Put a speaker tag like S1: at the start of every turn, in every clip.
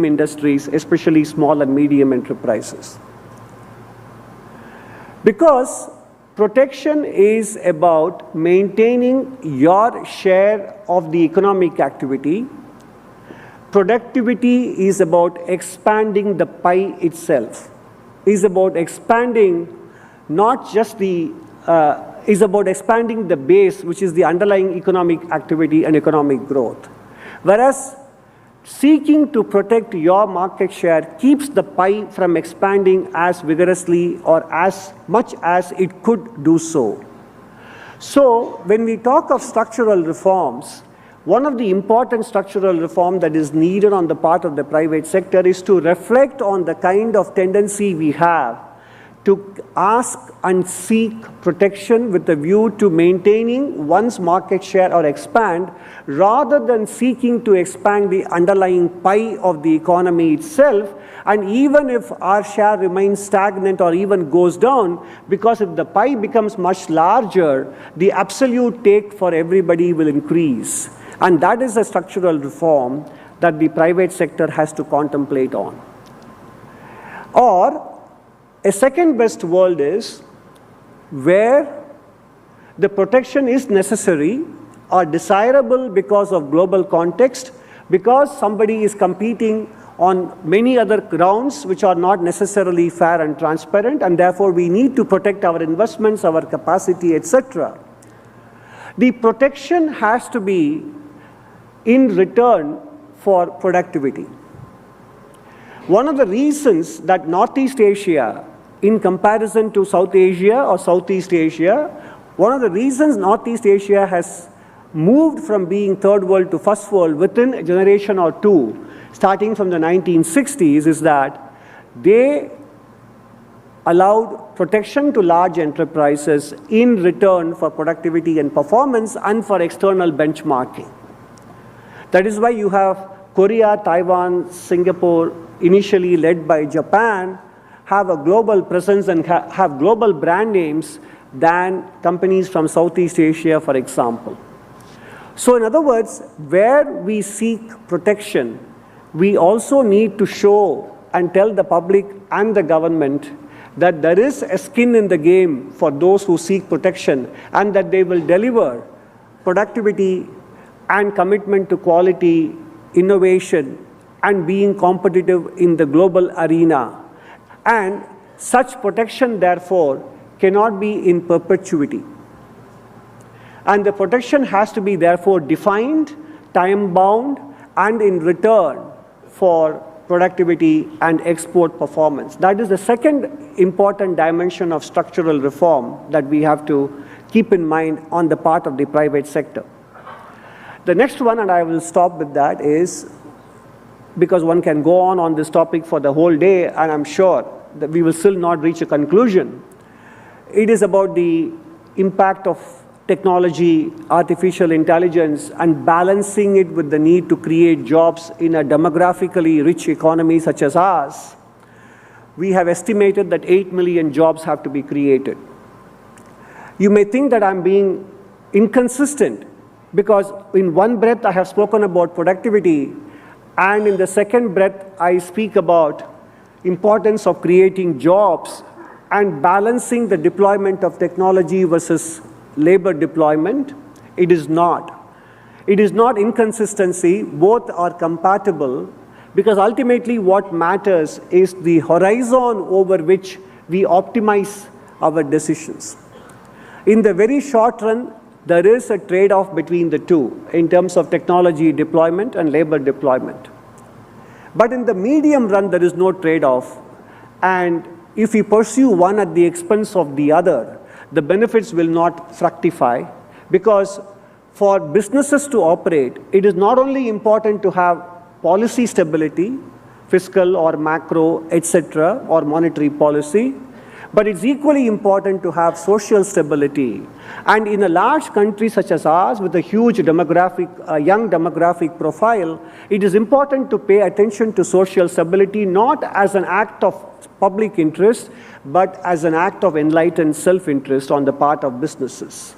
S1: industries, especially small and medium enterprises. Because protection is about maintaining your share of the economic activity. Productivity is about expanding the pie itself, is about expanding not just the, is about expanding the base, which is the underlying economic activity and economic growth. Whereas seeking to protect your market share keeps the pie from expanding as vigorously or as much as it could do so. So when we talk of structural reforms, one of the important structural reform that is needed on the part of the private sector is to reflect on the kind of tendency we have to ask and seek protection with a view to maintaining one's market share or expand, rather than seeking to expand the underlying pie of the economy itself. And even if our share remains stagnant or even goes down, because if the pie becomes much larger, the absolute take for everybody will increase. And that is a structural reform that the private sector has to contemplate on. Or a second best world is where the protection is necessary or desirable because of global context, because somebody is competing on many other grounds which are not necessarily fair and transparent, and therefore we need to protect our investments, our capacity, etc. The protection has to be in return for productivity. One of the reasons that Northeast Asia, in comparison to South Asia or Southeast Asia, one of the reasons Northeast Asia has moved from being third world to first world within a generation or two, starting from the 1960s, is that they allowed protection to large enterprises in return for productivity and performance and for external benchmarking. That is why you have Korea, Taiwan, Singapore, initially led by Japan, have a global presence and have global brand names than companies from Southeast Asia, for example. So in other words, where we seek protection, we also need to show and tell the public and the government that there is a skin in the game for those who seek protection, and that they will deliver productivity and commitment to quality, innovation, and being competitive in the global arena. And such protection, therefore, cannot be in perpetuity. And the protection has to be, therefore, defined, time-bound, and in return for productivity and export performance. That is the second important dimension of structural reform that we have to keep in mind on the part of the private sector. The next one, and I will stop with that, is, because one can go on this topic for the whole day, and I'm sure that we will still not reach a conclusion. It is about the impact of technology, artificial intelligence, and balancing it with the need to create jobs in a demographically rich economy such as ours. We have estimated that 8 million jobs have to be created. You may think that I'm being inconsistent, because in one breath I have spoken about productivity, and in the second breath I speak about importance of creating jobs and balancing the deployment of technology versus labor deployment. It is not. It is not inconsistency. Both are compatible, because ultimately what matters is the horizon over which we optimize our decisions. In the very short run, there is a trade-off between the two in terms of technology deployment and labor deployment. But in the medium run, there is no trade-off. And if we pursue one at the expense of the other, the benefits will not fructify, because for businesses to operate, it is not only important to have policy stability, fiscal or macro, etc., or monetary policy, but it's equally important to have social stability. And in a large country such as ours, with a huge young demographic profile, it is important to pay attention to social stability, not as an act of public interest, but as an act of enlightened self-interest on the part of businesses.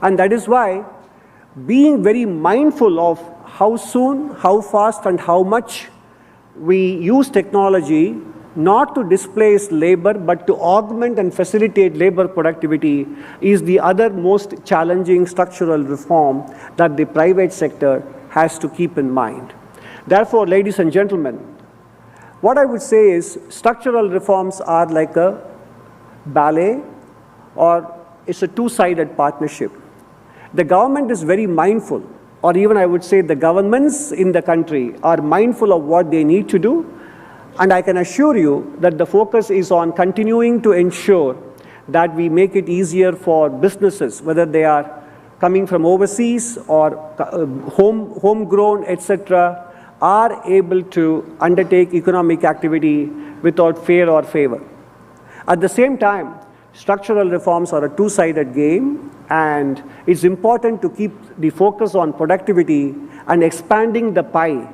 S1: And that is why being very mindful of how soon, how fast, and how much we use technology not to displace labor, but to augment and facilitate labor productivity is the other most challenging structural reform that the private sector has to keep in mind. Therefore, ladies and gentlemen, what I would say is structural reforms are like a ballet, or it's a two-sided partnership. The government is very mindful, or even I would say the governments in the country are mindful of what they need to do, and I can assure you that the focus is on continuing to ensure that we make it easier for businesses, whether they are coming from overseas or homegrown, etc., are able to undertake economic activity without fear or favor. At the same time, structural reforms are a two-sided game, and it's important to keep the focus on productivity and expanding the pie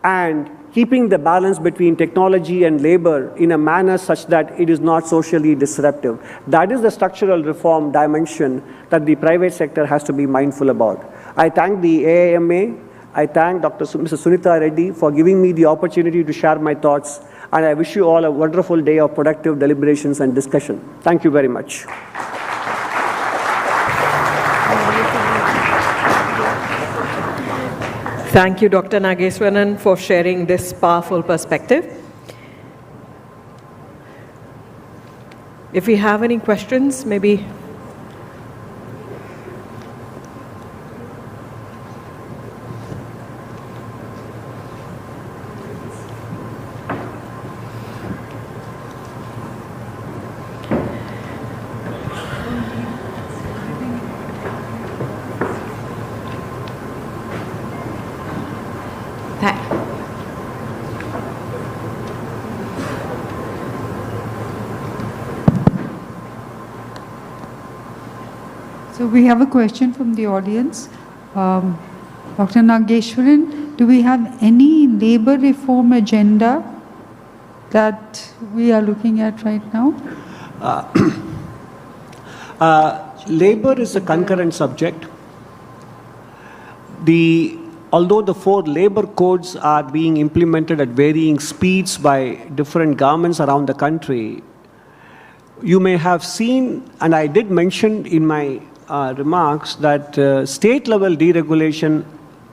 S1: and keeping the balance between technology and labor in a manner such that it is not socially disruptive. That is the structural reform dimension that the private sector has to be mindful about. I thank the AIMA, I thank Mrs. Sunita Reddy for giving me the opportunity to share my thoughts, and I wish you all a wonderful day of productive deliberations and discussion. Thank you very much.
S2: Thank you, Dr. Nageswaran, for sharing this powerful perspective. If we have any questions, maybe.
S3: So we have a question from the audience. Dr. Nageswaran, do we have any labor reform agenda that we are looking at right now?
S1: Labor is a concurrent subject. Although the 4 labor codes are being implemented at varying speeds by different governments around the country, you may have seen, and I did mention in my remarks, that state-level deregulation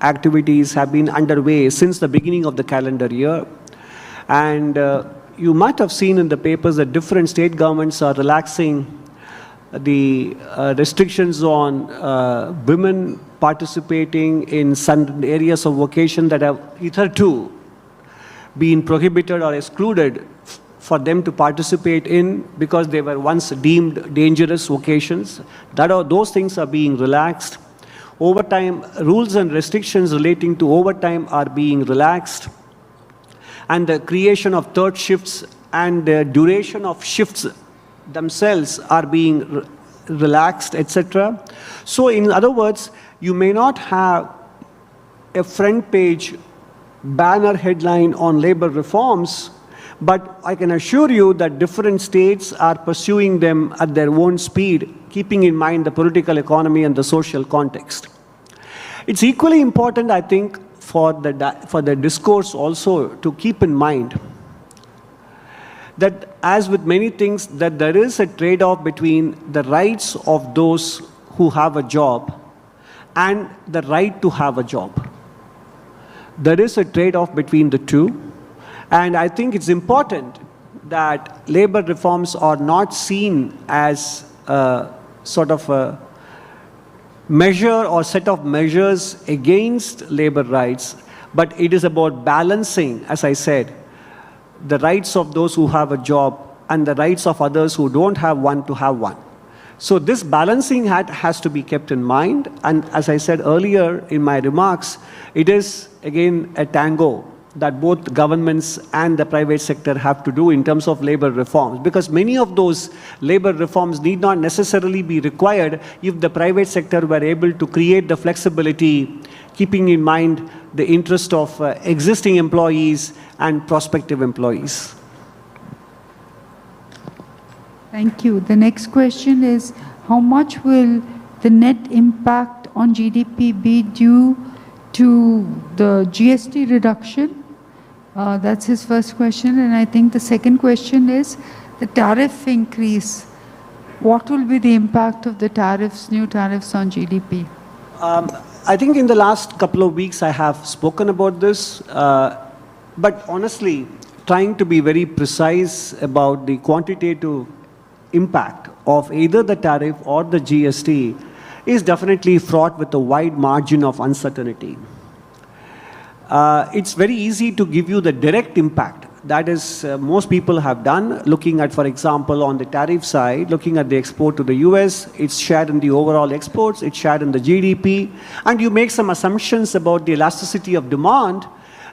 S1: activities have been underway since the beginning of the calendar year. And you might have seen in the papers that different state governments are relaxing the restrictions on women participating in some areas of vocation that have hitherto been prohibited or excluded for them to participate in because they were once deemed dangerous vocations. Those things are being relaxed. Overtime rules and restrictions relating to overtime are being relaxed. And the creation of third shifts and the duration of shifts themselves are being relaxed, etc. So in other words, you may not have a front page banner headline on labor reforms, but I can assure you that different states are pursuing them at their own speed, keeping in mind the political economy and the social context. It's equally important, I think, for the discourse also to keep in mind that, as with many things, that there is a trade-off between the rights of those who have a job and the right to have a job. There is a trade-off between the two. And I think it's important that labor reforms are not seen as a sort of a measure or set of measures against labor rights, but it is about balancing, as I said, the rights of those who have a job and the rights of others who don't have one to have one. So this balancing act has to be kept in mind. And as I said earlier in my remarks, it is, again, a tango that both governments and the private sector have to do in terms of labor reforms, because many of those labor reforms need not necessarily be required if the private sector were able to create the flexibility, keeping in mind the interest of existing employees and prospective employees.
S3: Thank you. The next question is, how much will the net impact on GDP be due to the GST reduction That's his first question. And I think the second question is the tariff increase. What will be the impact of the tariffs, new tariffs on GDP?
S1: I think in the last couple of weeks I have spoken about this, but honestly, trying to be very precise about the quantitative impact of either the tariff or the GST is definitely fraught with a wide margin of uncertainty. It's very easy to give you the direct impact. That is, most people have done, looking at, for example, on the tariff side, looking at the export to the US, it's shared in the overall exports, it's shared in the GDP, and you make some assumptions about the elasticity of demand,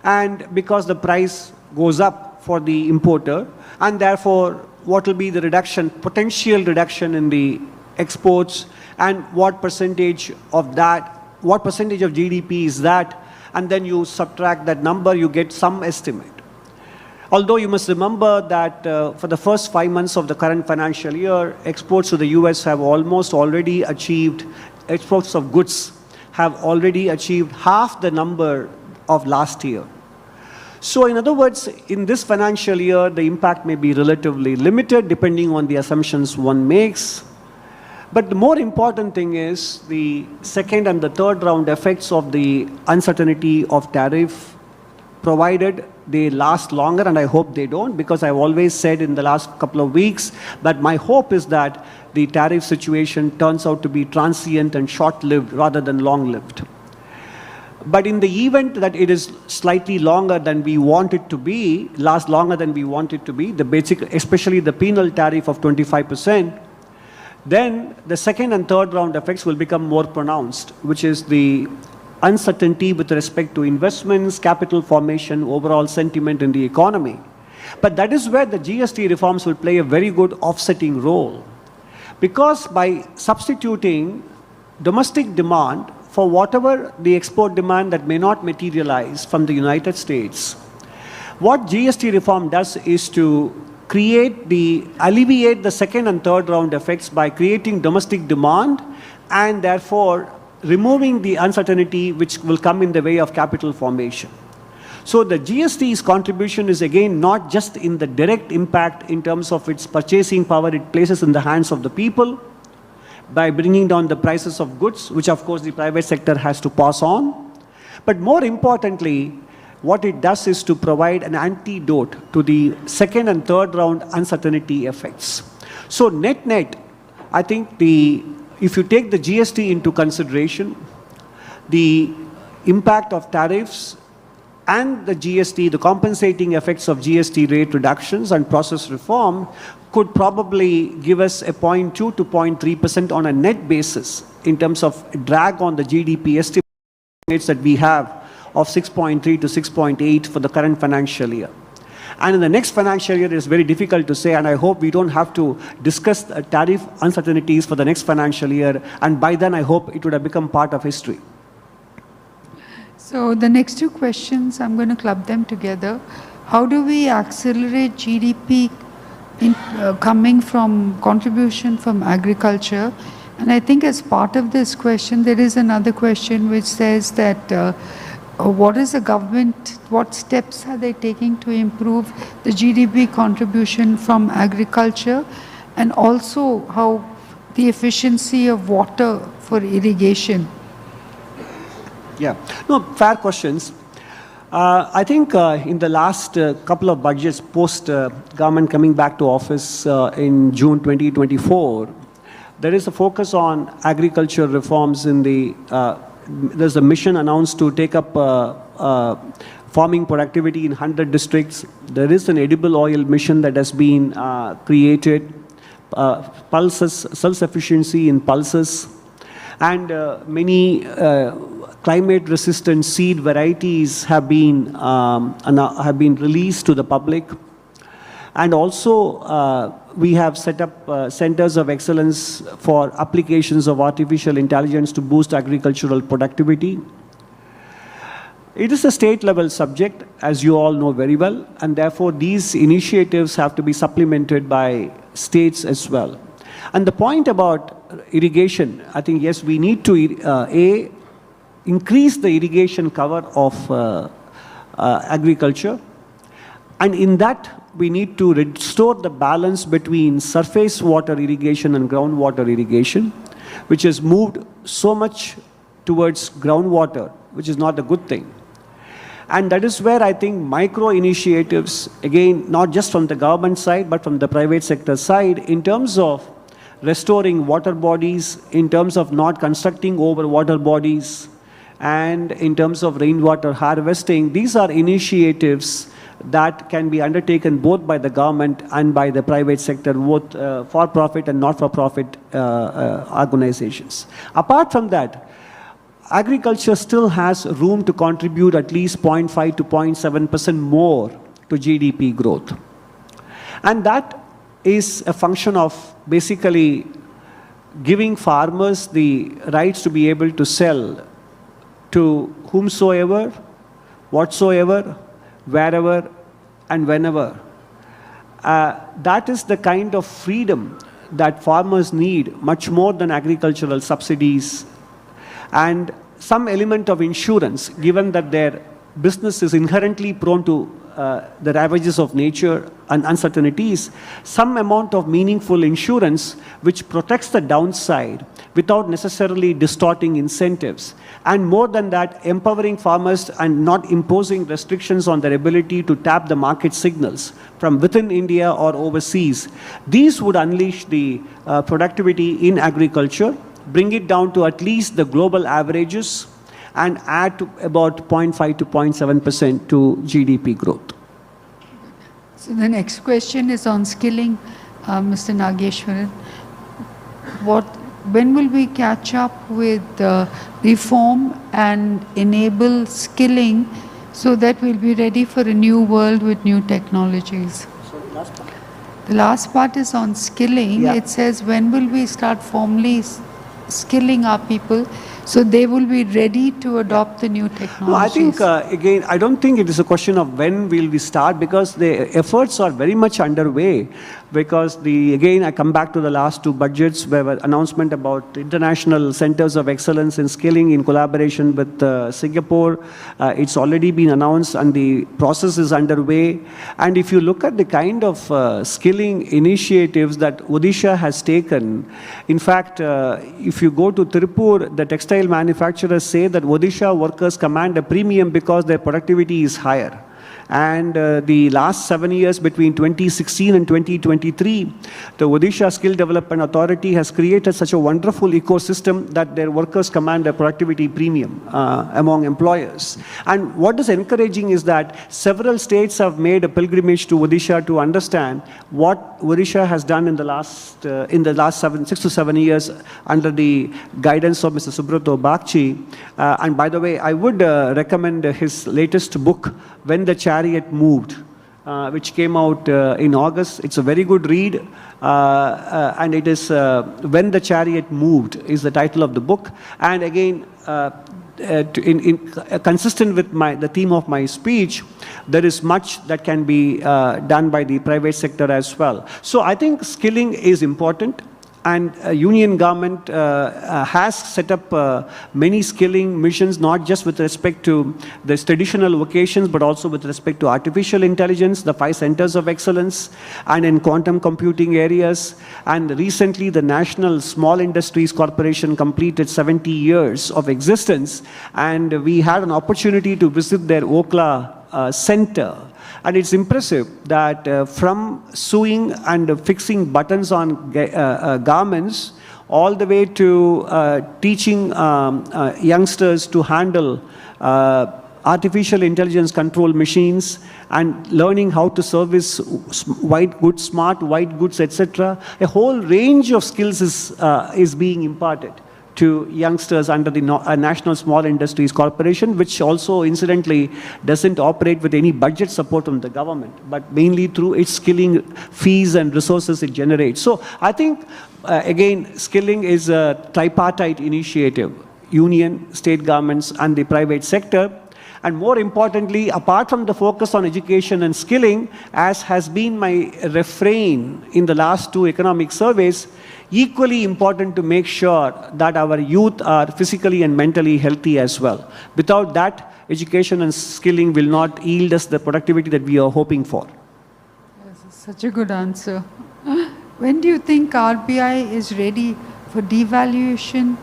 S1: and because the price goes up for the importer, and therefore, what will be the reduction, potential reduction in the exports, and what percentage of that, what percentage of GDP is that, and then you subtract that number, you get some estimate. Although you must remember that for the first 5 months of the current financial year, exports to the US have almost already achieved, exports of goods have already achieved half the number of last year. So in other words, in this financial year, the impact may be relatively limited depending on the assumptions one makes. But the more important thing is the second and the third round effects of the uncertainty of tariff, provided they last longer, and I hope they don't, because I've always said in the last couple of weeks that my hope is that the tariff situation turns out to be transient and short-lived rather than long-lived. But in the event that it is slightly longer than we want it to be, last longer than we want it to be, the basic, especially the penal tariff of 25%, then the second and third round effects will become more pronounced, which is the uncertainty with respect to investments, capital formation, overall sentiment in the economy. But that is where the GST reforms will play a very good offsetting role. Because by substituting domestic demand for whatever the export demand that may not materialize from the United States, what GST reform does is to alleviate the second and third round effects by creating domestic demand and therefore removing the uncertainty which will come in the way of capital formation. So the GST's contribution is again not just in the direct impact in terms of its purchasing power it places in the hands of the people by bringing down the prices of goods, which of course the private sector has to pass on. But more importantly, what it does is to provide an antidote to the second and third round uncertainty effects. So net-net, I think if you take the GST into consideration, the impact of tariffs and the GST, the compensating effects of GST rate reductions and process reform could probably give us a 0.2 to 0.3% on a net basis in terms of drag on the GDP estimates that we have of 6.3 to 6.8 for the current financial year. And in the next financial year, it is very difficult to say, and I hope we don't have to discuss tariff uncertainties for the next financial year, and by then I hope it would have become part of history.
S3: So the next two questions, I'm going to club them together. How do we accelerate GDP coming from contribution from agriculture? And I think as part of this question, there is another question which says that what is the government, what steps are they taking to improve the GDP contribution from agriculture, and also how the efficiency of water for irrigation?
S1: Yeah, no, fair questions. I think in the last couple of budgets post government coming back to office in June 2024, there is a focus on agriculture reforms in the there's a mission announced to take up farming productivity in 100 districts. There is an edible oil mission that has been created, pulses, self-sufficiency in pulses, and many climate-resistant seed varieties have been released to the public. And also, we have set up centers of excellence for applications of artificial intelligence to boost agricultural productivity. It is a state-level subject, as you all know very well, and therefore these initiatives have to be supplemented by states as well. And the point about irrigation, I think, yes, we need to, increase the irrigation cover of agriculture. And in that, we need to restore the balance between surface water irrigation and groundwater irrigation, which has moved so much towards groundwater, which is not a good thing. And that is where I think micro initiatives, again, not just from the government side, but from the private sector side, in terms of restoring water bodies, in terms of not constructing over water bodies, and in terms of rainwater harvesting, these are initiatives that can be undertaken both by the government and by the private sector, both for-profit and not-for-profit organizations. Apart from that, agriculture still has room to contribute at least 0.5 to 0.7% more to GDP growth. And that is a function of basically giving farmers the rights to be able to sell to whomsoever, whatsoever, wherever, and whenever. That is the kind of freedom that farmers need, much more than agricultural subsidies, and some element of insurance, given that their business is inherently prone to the ravages of nature and uncertainties, some amount of meaningful insurance which protects the downside without necessarily distorting incentives. And more than that, empowering farmers and not imposing restrictions on their ability to tap the market signals from within India or overseas. These would unleash the productivity in agriculture, bring it down to at least the global averages, and add to about 0.5 to 0.7% to GDP growth.
S3: So the next question is on skilling, Mr. Nageswaran. When will we catch up with reform and enable skilling so that we'll be ready for a new world with new technologies?
S1: So last part.
S3: The last part is on skilling.
S1: Yeah.
S3: It says, when will we start formally skilling our people so they will be ready to adopt the new technologies?
S1: No, I think, again, I don't think it is a question of when will we start, because the efforts are very much underway. Because again, I come back to the last two budgets where were announcement about international centers of excellence in skilling in collaboration with Singapore. It's already been announced and the process is underway. And if you look at the kind of skilling initiatives that Odisha has taken, in fact, if you go to Tirupur, the textile manufacturers say that Odisha workers command a premium because their productivity is higher. And the last 7 years, between 2016 and 2023, the Odisha Skill Development Authority has created such a wonderful ecosystem that their workers command a productivity premium among employers. And what is encouraging is that several states have made a pilgrimage to Odisha to understand what Odisha has done in the last 6 to 7 years under the guidance of Mr. Subrato Bakchi. And by the way, I would recommend his latest book, When the Chariot Moved, which came out in August. It's a very good read, and it is When the Chariot Moved is the title of the book. And again, consistent with the theme of my speech, there is much that can be done by the private sector as well. So I think skilling is important. And union government has set up many skilling missions, not just with respect to the traditional vocations, but also with respect to artificial intelligence, the 5 centers of excellence, and in quantum computing areas. And recently, the National Small Industries Corporation completed 70 years of existence, and we had an opportunity to visit their Okla center. And it's impressive that from sewing and fixing buttons on garments, all the way to teaching youngsters to handle artificial intelligence control machines and learning how to service white goods, smart white goods, etc. A whole range of skills is being imparted to youngsters under the National Small Industries Corporation, which also incidentally doesn't operate with any budget support from the government, but mainly through its skilling fees and resources it generates. So I think, again, skilling is a tripartite initiative, union, state governments, and the private sector. And more importantly, apart from the focus on education and skilling, as has been my refrain in the last 2 economic surveys, equally important to make sure that our youth are physically and mentally healthy as well. Without that, education and skilling will not yield us the productivity that we are hoping for.
S3: Yes, such a good answer. When do you think RBI is ready for devaluation,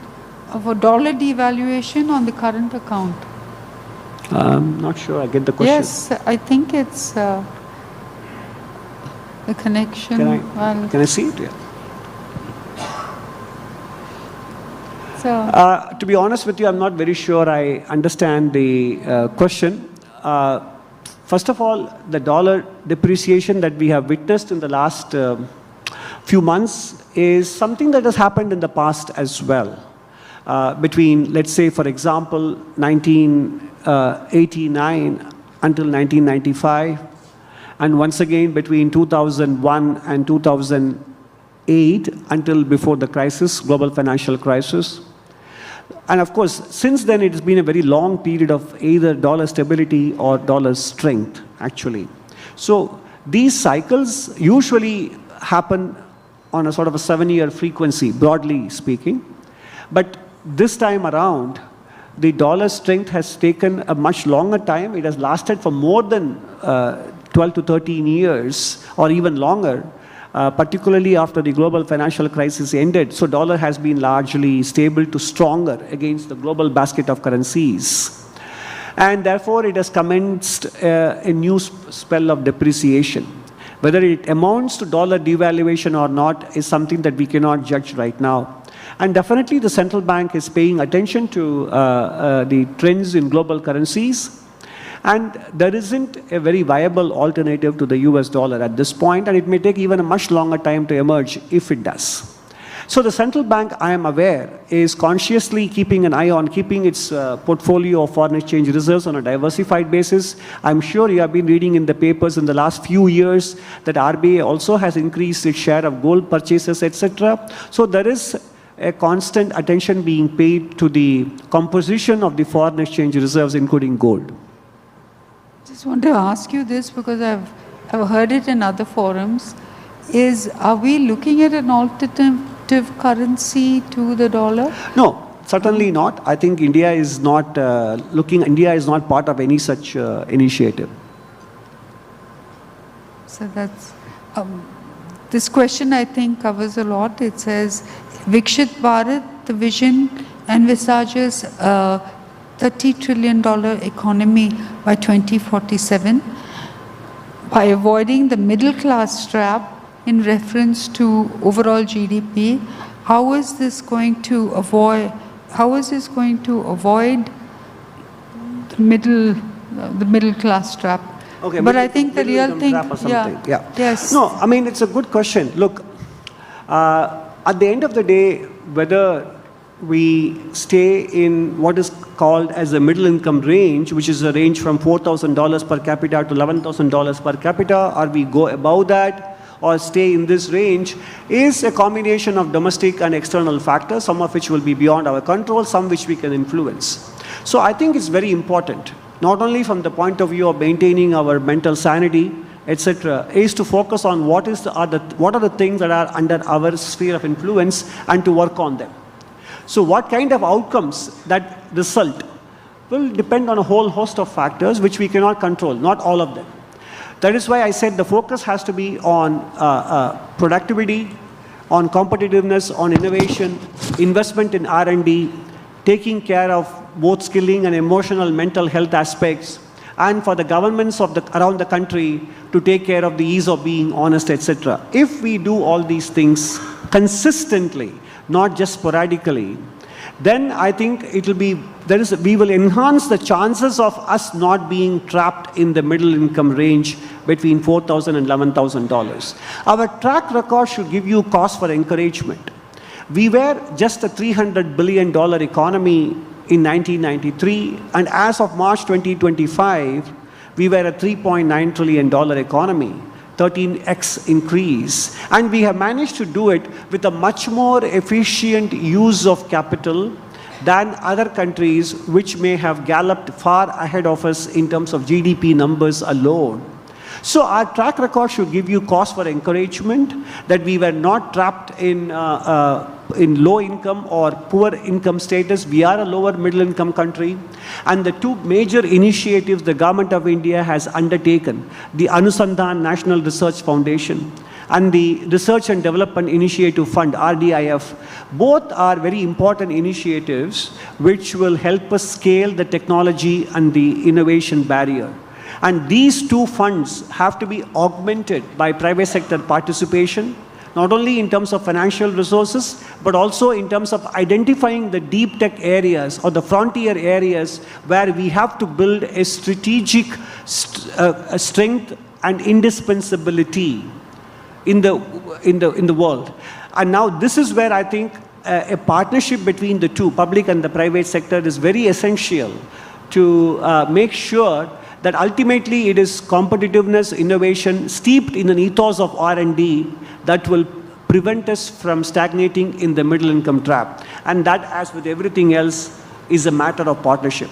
S3: for dollar devaluation on the current account?
S1: I'm not sure I get the question.
S3: Yes, I think it's the connection.
S1: Can I see it? Yeah.
S3: So,
S1: To be honest with you, I'm not very sure I understand the question. First of all, the dollar depreciation that we have witnessed in the last few months is something that has happened in the past as well. Between, let's say, for example, 1989 until 1995, and once again between 2001 and 2008 until before the crisis, global financial crisis. And of course, since then, it has been a very long period of either dollar stability or dollar strength, actually. So these cycles usually happen on a sort of a 7-year frequency, broadly speaking. But this time around, the dollar strength has taken a much longer time. It has lasted for more than 12 to 13 years, or even longer, particularly after the global financial crisis ended. So dollar has been largely stable to stronger against the global basket of currencies. And therefore, it has commenced a new spell of depreciation. Whether it amounts to dollar devaluation or not is something that we cannot judge right now. And definitely the central bank is paying attention to the trends in global currencies. And there isn't a very viable alternative to the US dollar at this point, and it may take even a much longer time to emerge if it does. So the central bank, I am aware, is consciously keeping an eye on keeping its portfolio of foreign exchange reserves on a diversified basis. I'm sure you have been reading in the papers in the last few years that RBI also has increased its share of gold purchases, etc. So there is a constant attention being paid to the composition of the foreign exchange reserves, including gold.
S3: just want to ask you this because I've heard it in other forums. Are we looking at an alternative currency to the dollar?
S1: No, certainly not. I think India is not India is not part of any such initiative.
S3: So that's, this question I think covers a lot. It says, Vikshit Bharat, the vision envisages a $30 trillion economy by 2047 by avoiding the middle class trap in reference to overall GDP. How is this going to avoid the middle class trap?
S1: Okay,
S3: but I think the real thing,
S1: yeah.
S3: Yes.
S1: No, I mean, it's a good question. Look, at the end of the day, whether we stay in what is called as a middle income range, which is a range from $4,000 per capita to $11,000 per capita, or we go above that, or stay in this range, is a combination of domestic and external factors, some of which will be beyond our control, some which we can influence. So I think it's very important, not only from the point of view of maintaining our mental sanity, etc., is to focus on what are the things that are under our sphere of influence and to work on them. So what kind of outcomes that result will depend on a whole host of factors which we cannot control, not all of them. That is why I said the focus has to be on productivity, on competitiveness, on innovation, investment in R&D, taking care of both skilling and emotional mental health aspects, and for the governments around the country to take care of the ease of being honest, etc. If we do all these things consistently, not just sporadically, then I think we will enhance the chances of us not being trapped in the middle income range between $4,000 and $11,000. Our track record should give you cause for encouragement. We were just a $300 billion economy in 1993, and as of March 2025, we were a $3.9 trillion economy, 13x increase, and we have managed to do it with a much more efficient use of capital than other countries which may have galloped far ahead of us in terms of GDP numbers alone. So our track record should give you cause for encouragement that we were not trapped in low income or poor income status. We are a lower middle income country. And the two major initiatives the government of India has undertaken, the Anusandhan National Research Foundation and the Research and Development Initiative Fund, RDIF, both are very important initiatives which will help us scale the technology and the innovation barrier. And these two funds have to be augmented by private sector participation, not only in terms of financial resources, but also in terms of identifying the deep tech areas or the frontier areas where we have to build a strategic strength and indispensability in the world. And now this is where I think a partnership between the two, public and the private sector, is very essential to make sure that ultimately it is competitiveness, innovation, steeped in an ethos of R&D that will prevent us from stagnating in the middle income trap. And that, as with everything else, is a matter of partnership.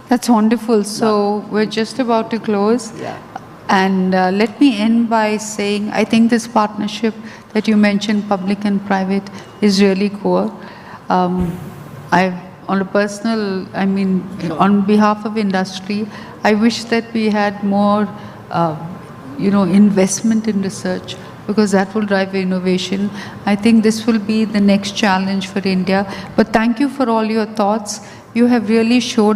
S3: That's wonderful. So we're just about to close.
S1: Yeah.
S3: And let me end by saying, I think this partnership that you mentioned, public and private, is really core. On a personal, on behalf of industry, I wish that we had more, investment in research, because that will drive innovation. I think this will be the next challenge for India. But thank you for all your thoughts. You have really showed